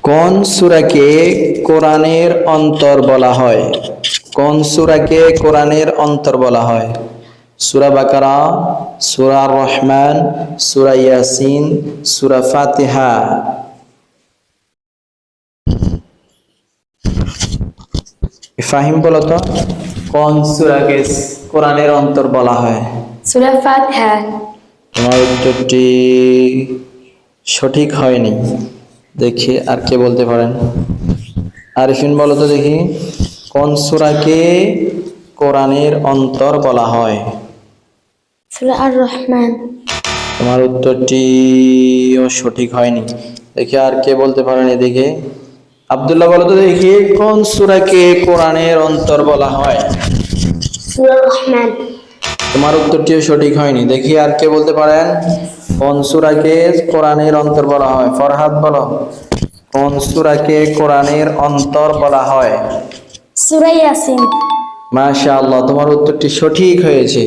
কোন সূরাকে কোরআনের অন্তর বলা হয়? কোন সূরাকে কোরআনের অন্তর বলা হয়? সূরা বাকারা, সূরা আর রহমান, সূরা ইয়াসিন, সূরা ফাতিহা। ফাহিম বলো তো, কোন সূরাকে কোরআনের অন্তর বলা হয়? সূরা ফাতিহা। তোমার উত্তরটি সঠিক হয়নি। দেখি আর কে বলতে পারেন। আরিফিন বলো তো দেখি, কোন সূরাকে কোরআনের অন্তর বলা হয়? সূরা আর রহমান। তোমার উত্তরটি সঠিক হয়নি। দেখি আর কে বলতে পারেন এদিকে। আব্দুল্লাহ বলো তো দেখি, কোন সূরাকে কোরআনের অন্তর বলা হয়? সূরা রহমান। তোমার উত্তরটিও সঠিক হয়নি। দেখি আর কে বলতে পারেন, কোন সূরাকে কোরআনের অন্তর বলা হয়? ফরহাদ বলো, কোন সূরাকে কোরআনের অন্তর বলা হয়? সূরা ইয়াসিন। মাশাআল্লাহ, তোমার উত্তরটি সঠিক হয়েছে।